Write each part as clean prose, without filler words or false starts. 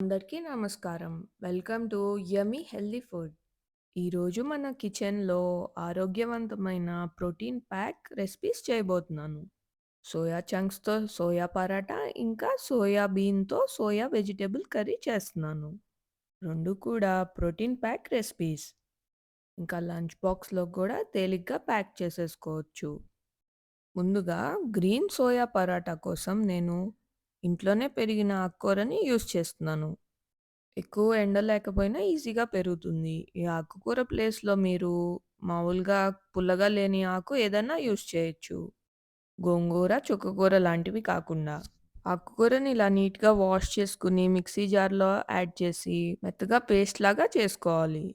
అందరికీ నమస్కారం. Welcome to yummy healthy food. ఈరోజు మన కిచెన్‌లో ఆరోగ్యవంతమైన ప్రోటీన్ ప్యాక్ రెసిపీస్ చేయబోతున్నాను. సోయా చంక్స్‌తో సోయా పరాటా, ఇంకా సోయా బీన్‌తో సోయా వెజిటబుల్ కర్రీ చేస్తున్నాను. 2 కూడా ప్రోటీన్ ప్యాక్ రెసిపీస్. ఇంకా లంచ్ బాక్స్‌లో కూడా తేలిగ్గా ప్యాక్ చేసేసుకోవచ్చు. ముందుగా గ్రీన్ సోయా పరాటా కోసం నేను ఇంట్లోనే పెరిగిన ఆకుకూరని యూజ్ చేస్తున్నాను. ఎక్కువ ఎండ లేకపోయినా ఈజీగా పెరుగుతుంది. ఈ ఆకుకూర ప్లేస్‌లో మీరు మామూలుగా పుల్లగా లేని ఆకు ఏదన్నా యూజ్ చేయొచ్చు. గోంగూర, చుక్కకూర లాంటివి కాకుండా. ఆకుకూరని ఇలా నీట్‌గా వాష్ చేసుకొని మిక్సీ జార్‌లో యాడ్ చేసి మెత్తగా పేస్ట్ లాగా చేసుకోవాలి.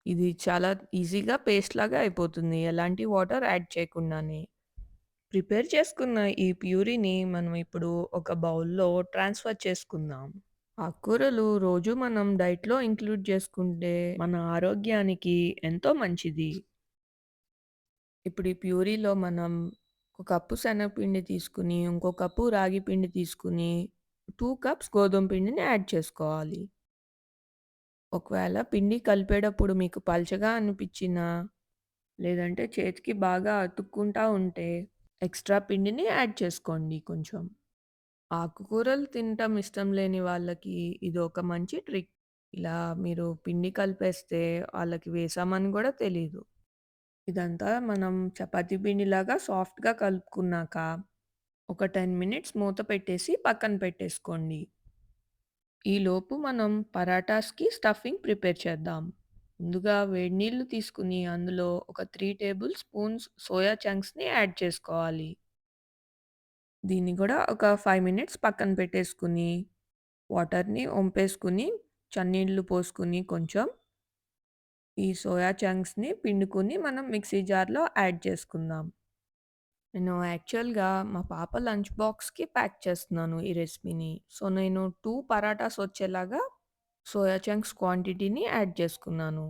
ఇది చాలా ఈజీగా పేస్ట్ లాగా అయిపోతుంది. ఎలాంటి వాటర్ యాడ్ చేయకుండానే. ప్రిపేర్ చేసుకున్న ఈ ప్యూరీని మనం ఇప్పుడు ఒక బౌల్‌లో ట్రాన్స్‌ఫర్ చేసుకుందాం. ఆకుకూరలు రోజు మనం డైట్‌లో ఇంక్లూడ్ చేసుకుంటే మన ఆరోగ్యానికి ఎంతో మంచిది. ఇప్పుడు ఈ ప్యూరీలో మనం ఒక కప్పు శనగపిండి తీసుకొని, ఇంకో కప్పు రాగి పిండి తీసుకొని, 2 కప్స్ గోధుమ పిండిని యాడ్ చేసుకోవాలి. ఒకవేళ పిండి కలిపేటప్పుడు మీకు పల్చగా అనిపించినా, లేదంటే చేతికి బాగా అతుక్కుంటా ఉంటే, ఎక్స్‌ట్రా పిండిని యాడ్ చేసుకోండి కొంచెం. ఆకుకూరలు తినటం ఇష్టం లేని వాళ్ళకి ఇదొక మంచి ట్రిక్. ఇలా మీరు పిండి కలిపేస్తే ఆళ్ళకి వేసామని గూడా తెలీదు. ఇదంతా మనం చపాతీ పిండిలాగా సాఫ్ట్‌గా కలుపుకున్నాక, ఒక 10 మినిట్స్ మూత పెట్టేసి పక్కన పెట్టేసుకోండి. ఈలోపు మనం పరాటాస్‌కి స్టఫింగ్ ప్రిపేర్ చేద్దాం. ముందుగా వేడి నీళ్లు తీసుకొని అందులో ఒక 3 టేబుల్ స్పూన్స్ సోయా చంక్స్‌ని యాడ్ చేసుకోవాలి. దీన్ని గూడా ఒక 5 మినిట్స్ పక్కన పెట్టేసుకొని, వాటర్‌ని ఒంపేసుకొని, చన్నీళ్ళు పోసుకొని కొంచెం, ఈ సోయా చంక్స్‌ని పిండుకొని మనం మిక్సీ జార్‌లో యాడ్ చేసుకుందాం. నేను యాక్చువల్‌గా మా పాప లంచ్ బాక్స్‌కి ప్యాక్ చేస్తున్నాను ఈ రెసిపీని. సో, నేను 2 పరాటాస్ వచ్చేలాగా సోయా చంక్స్ క్వాంటిటీని యాడ్ చేసుకున్నాను.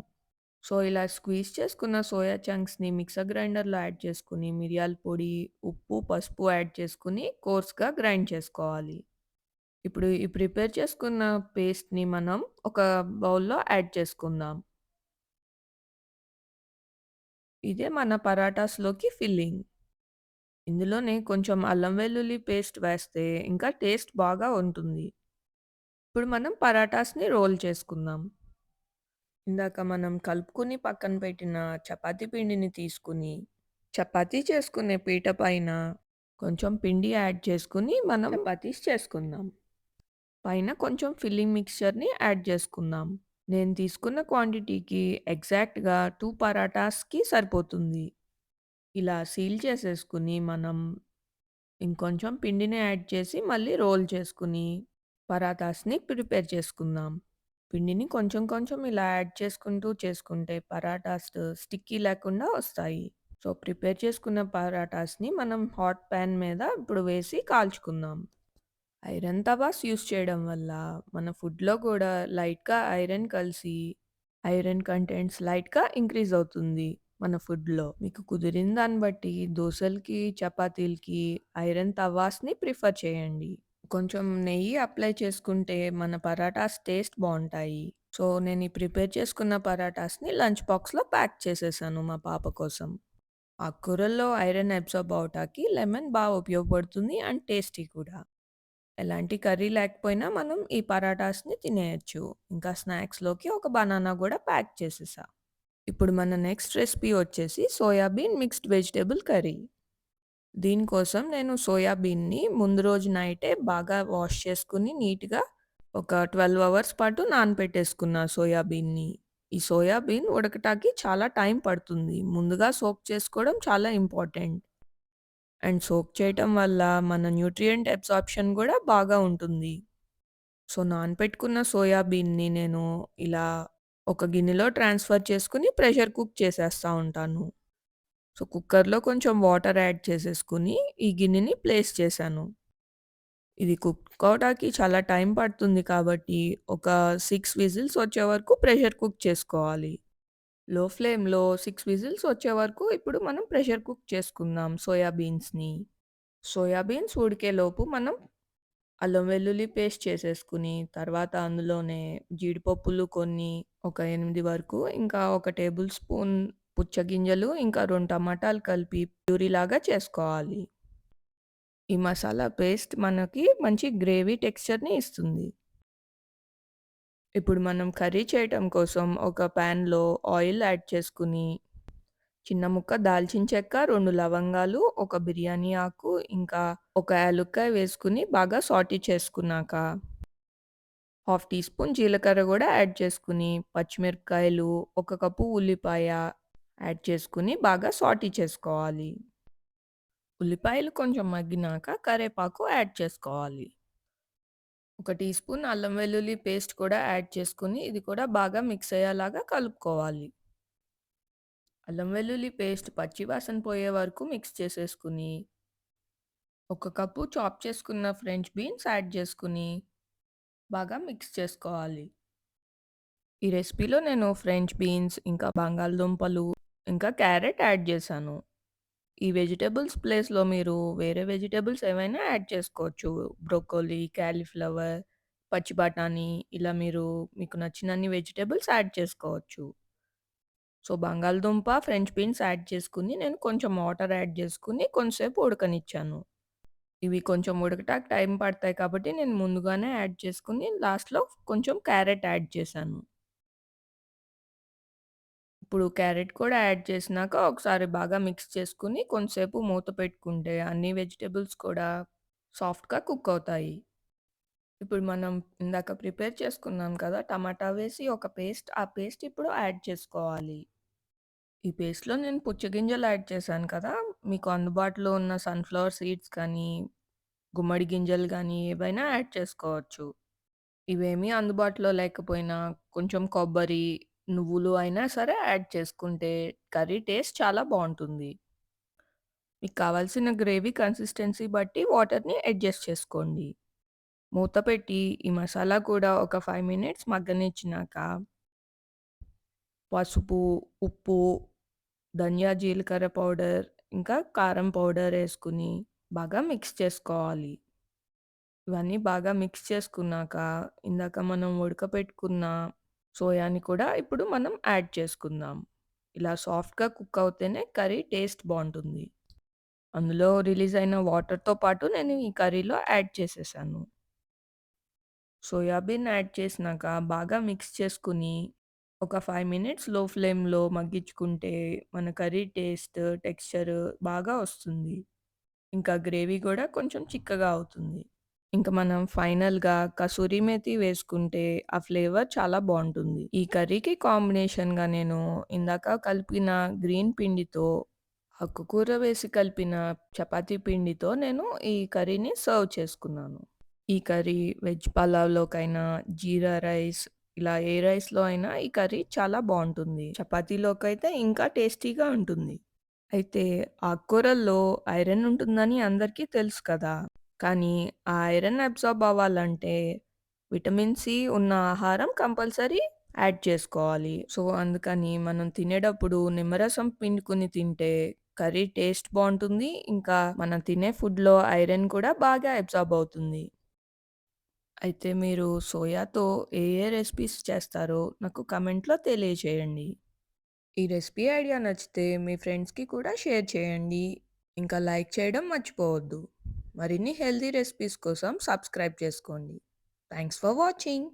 సో, ఇలా స్క్వీజ్ చేసుకున్న సోయా చంక్స్‌ని మిక్సర్ గ్రైండర్‌లో యాడ్ చేసుకొని, మిరియాల పొడి, ఉప్పు, పసుపు యాడ్ చేసుకొని కోర్స్‌గా గ్రైండ్ చేసుకోవాలి. ఇప్పుడు ఈ ప్రిపేర్ చేసుకున్న పేస్ట్‌ని మనం ఒక బౌల్‌లో యాడ్ చేసుకుందాం. ఇదే మన పరాటాస్‌లోకి ఫిల్లింగ్. ఇందులోనే కొంచెం అల్లం వెల్లుల్లి పేస్ట్ వేస్తే ఇంకా టేస్ట్ బాగా ఉంటుంది. ఇప్పుడు మనం పరాటాస్‌ని రోల్ చేసుకుందాం. ఇందాక మనం కలుపుకొని పక్కన పెట్టిన చపాతీ పిండిని తీసుకొని, చపాతీ చేసుకునే పీట పైన కొంచెం పిండి యాడ్ చేసుకొని మనం చపాతీస్ చేసుకుందాం. పైన కొంచెం ఫిల్లింగ్ మిక్స్చర్‌ని యాడ్ చేసుకుందాం. నేను తీసుకున్న క్వాంటిటీకి ఎగ్జాక్ట్‌గా 2 పరాటాస్‌కి సరిపోతుంది. ఇలా సీల్ చేసేసుకొని మనం ఇంకొంచెం పిండిని యాడ్ చేసి మళ్ళీ రోల్ చేసుకొని పరాటాస్‌ని ప్రిపేర్ చేసుకుందాం. పిండిని కొంచెం కొంచెం ఇలా యాడ్ చేసుకుంటూ చేసుకుంటే పరాటాస్ స్టిక్కీ లేకుండా వస్తాయి. సో, ప్రిపేర్ చేసుకున్న పరాటాస్‌ని మనం హాట్ పాన్ మీద ఇప్పుడు వేసి కాల్చుకుందాం. ఐరన్ తవాస్ యూజ్ చేయడం వల్ల మన ఫుడ్‌లో గూడా లైట్‌గా ఐరన్ కలిసి, ఐరన్ కంటెంట్స్ లైట్‌గా ఇంక్రీజ్ అవుతుంది మన ఫుడ్‌లో. మీకు కుదిరిన దాన్ని బట్టి దోసలకి, చపాతీలకి ఐరన్ తవాస్‌ని ప్రిఫర్ చేయండి. కొంచెం నెయ్యి అప్లై చేసుకుంటే మన పరాటాస్ టేస్ట్ బావుంటాయి. సో, నేను ఈ ప్రిపేర్ చేసుకున్న పరాటాస్‌ని లంచ్ బాక్స్‌లో ప్యాక్ చేసేసాను మా పాప కోసం. ఆకుకూరల్లో ఐరన్ అబ్సార్బ్ అవ్వటానికి లెమన్ ఉపయోగపడుతుంది అండ్ టేస్టీ కూడా. ఎలాంటి కర్రీ లేకపోయినా మనం ఈ పరాటాస్‌ని తినేయొచ్చు. ఇంకా స్నాక్స్‌లోకి ఒక బనానా గూడా ప్యాక్ చేసేసా. ఇప్పుడు మన నెక్స్ట్ రెసిపీ వచ్చేసి సోయాబీన్ మిక్స్డ్ వెజిటబుల్ కర్రీ. దీనికోసం నేను సోయాబీన్‌ని ముందు రోజు నైటే బాగా వాష్ చేసుకొని నీట్‌గా ఒక 12 అవర్స్ పాటు నానపెట్టేసుకున్నా సోయాబీన్‌ని. ఈ సోయాబీన్ ఉడకటానికి చాలా టైం పడుతుంది. ముందుగా సోక్ చేసుకోవడం చాలా ఇంపార్టెంట్. అండ్ సోక్ చేయటం వల్ల మన న్యూట్రియంట్ అబ్సార్ప్షన్ గూడా బాగా ఉంటుంది. సో, నానపెట్టుకున్న సోయాబీన్‌ని నేను ఇలా ఒక గిన్నెలో ట్రాన్స్‌ఫర్ చేసుకొని ప్రెషర్ కుక్ చేసేస్తా ఉంటాను. సో, కుక్కర్‌లో కొంచెం వాటర్ యాడ్ చేసేసుకొని ఈ గిన్నెని ప్లేస్ చేశాను. ఇది కుక్ అవ్వటానికి చాలా టైం పడుతుంది కాబట్టి ఒక 6 విజిల్స్ వచ్చే వరకు ప్రెషర్ కుక్ చేసుకోవాలి. లో ఫ్లేమ్‌లో 6 విజిల్స్ వచ్చే వరకు ఇప్పుడు మనం ప్రెషర్ కుక్ చేసుకుందాం సోయా బీన్స్‌ని. సోయా బీన్స్ ఉడికేలోపు మనం అల్లం వెల్లుల్లి పేస్ట్ చేసేసుకొని, తర్వాత అందులోనే జీడిపప్పులు కొన్ని ఒక 8 వరకు, ఇంకా ఒక టేబుల్ స్పూన్ పుచ్చగింజలు, ఇంకా 2 టమాటాలు కలిపి ప్యూరీలాగా చేసుకోవాలి. ఈ మసాలా పేస్ట్ మనకి మంచి గ్రేవీ టెక్స్చర్‌ని ఇస్తుంది. ఇప్పుడు మనం కర్రీ చేయటం కోసం ఒక పాన్‌లో ఆయిల్ యాడ్ చేసుకొని, చిన్న ముక్క దాల్చిన చెక్క, 2 లవంగాలు, ఒక బిర్యానీ ఆకు, ఇంకా ఒక యాలుక్కాయ వేసుకొని బాగా సాటే చేసుకున్నాక, హాఫ్ టీ స్పూన్ జీలకర్ర గూడా యాడ్ చేసుకొని, పచ్చిమిరపకాయలు, ఒక కప్పు ఉల్లిపాయ యాడ్ చేసుకొని బాగా సాటే చేసుకోవాలి. ఉల్లిపాయలు కొంచెం మగ్గినాక కరివేపాకు యాడ్ చేసుకోవాలి. ఒక టీ స్పూన్ అల్లం వెల్లుల్లి పేస్ట్ కూడా యాడ్ చేసుకొని, ఇది కూడా బాగా మిక్స్ అయ్యేలాగా కలుపుకోవాలి. అల్లం వెల్లుల్లి పేస్ట్ పచ్చి వాసన పోయే వరకు మిక్స్ చేసేసుకొని, ఒక కప్పు చాప్ చేసుకున్న ఫ్రెంచ్ బీన్స్ యాడ్ చేసుకొని, బాగా మిక్స్ చేసుకోవాలి. ఈ రెసిపీలో నేను ఫ్రెంచ్ బీన్స్, ఇంకా బంగాళదుంపలు, ఇంకా క్యారెట్ యాడ్ చేశాను. ఈ వెజిటబుల్స్ ప్లేస్‌లో మీరు వేరే వెజిటబుల్స్ ఏవైనా యాడ్ చేసుకోవచ్చు. బ్రోకోలీ, కాలీఫ్లవర్, పచ్చి బఠానీ ఇలా మీకు నచ్చినన్ని వెజిటబుల్స్ యాడ్ చేసుకోవచ్చు. సో, బంగాళదుంప, ఫ్రెంచ్ బీన్స్ యాడ్ చేసుకొని, నేను కొంచెం వాటర్ యాడ్ చేసుకొని, కొంచెంసేపు ఉడకనిచ్చాను. ఇవి కొంచెం ఉడకటానికి టైం పడతాయి కాబట్టి, నేను ముందుగానే యాడ్ చేసుకొని, లాస్ట్‌లో కొంచెం క్యారెట్ యాడ్ చేశాను. ఇప్పుడు క్యారెట్ కూడా యాడ్ చేసినాక, ఒకసారి బాగా మిక్స్ చేసుకొని, కొంచెంసేపు మూత పెట్టుకుంటే, అన్ని వెజిటబుల్స్ కూడా సాఫ్ట్‌గా కుక్ అవుతాయి. ఇప్పుడు మనం ఇందాక ప్రిపేర్ చేసుకున్నాం కదా! టమాటా వేసి ఒక పేస్ట్, ఆ పేస్ట్ ఇప్పుడు యాడ్ చేసుకోవాలి. ఈ పేస్ట్‌లో నేను పుచ్చగింజలు యాడ్ చేశాను కదా! మీకు అందుబాటులో ఉన్న సన్‌ఫ్లవర్ సీడ్స్ కానీ, గుమ్మడి గింజలు గానీ ఏవైనా యాడ్ చేసుకోవచ్చు. ఇవేమీ అందుబాటులో లేకపోయినా కొంచెం కొబ్బరి, నువ్వులు అయినా సరే యాడ్ చేసుకుంటే కర్రీ టేస్ట్ చాలా బావుంటుంది. మీకు కావాల్సిన గ్రేవీ కన్సిస్టెన్సీ బట్టి వాటర్‌ని అడ్జస్ట్ చేసుకోండి. మూత పెట్టి ఈ మసాలా కూడా ఒక 5 మినిట్స్ మగ్గనిచ్చినాక పసుపు, ఉప్పు, జీలకర్ర పౌడర్, ఇంకా కారం పౌడర్ యేసుకొని బాగా మిక్స్ చేసుకోవాలి. ఇవన్నీ బాగా మిక్స్ చేసుకున్నాక, ఇందాక మనం ఉడకపెట్టుకున్న సోయాని కూడా ఇప్పుడు మనం యాడ్ చేసుకుందాం. ఇలా సాఫ్ట్‌గా కుక్ అవుతేనే కర్రీ టేస్ట్ బావుంటుంది. అందులో రిలీజ్ అయిన వాటర్‌తో పాటు నేను ఈ కర్రీలో యాడ్ చేసేసాను. సోయాబీన్ యాడ్ చేసినాక బాగా మిక్స్ చేసుకొని, ఒక 5 మినిట్స్ లో ఫ్లేమ్‌లో మగ్గించుకుంటే మన కర్రీ టేస్ట్, టెక్స్చర్ బాగా వస్తుంది. ఇంకా గ్రేవీ గూడా కొంచెం చిక్కగా అవుతుంది. ఇంక మనం ఫైనల్‌గా కసూరి మేతి వేసుకుంటే ఆ ఫ్లేవర్ చాలా బావుంటుంది. ఈ కర్రీకి కాంబినేషన్‌గా నేను ఇందాక కలిపిన గ్రీన్ పిండితో, ఆకుకూర వేసి కలిపిన చపాతీ పిండితో నేను ఈ కర్రీని సర్వ్ చేసుకున్నాను. ఈ కర్రీ వెజ్ పలావ్‌లోకైనా, జీరా రైస్ ఇలా ఏ రైస్‌లో అయినా ఈ కర్రీ చాలా బావుంటుంది. చపాతీలోకైతే ఇంకా టేస్టీగా ఉంటుంది. అయితే ఆకుకూరల్లో ఐరన్ ఉంటుందని అందరికీ తెలుసు కదా! కానీ ఆ ఐరన్ అబ్సార్బ్ అవ్వాలంటే విటమిన్ సి ఉన్న ఆహారం కంపల్సరీ యాడ్ చేసుకోవాలి. సో, అందుకని మనం తినేటప్పుడు నిమ్మరసం పిండుకొని తింటే కర్రీ టేస్ట్ బావుంటుంది. ఇంకా మనం తినే ఫుడ్‌లో ఐరన్ కూడా బాగా అబ్సార్బ్ అవుతుంది. అయితే మీరు సోయాతో ఏ ఏ రెసిపీస్ చేస్తారో నాకు కామెంట్‌లో తెలియచేయండి. ఈ రెసిపీ ఐడియా నచ్చితే మీ ఫ్రెండ్స్‌కి కూడా షేర్ చేయండి. ఇంకా లైక్ చేయడం మర్చిపోవద్దు. మరిన్ని హెల్తీ రెసిపీస్ కోసం సబ్స్క్రైబ్ చేసుకోండి. Thanks for watching.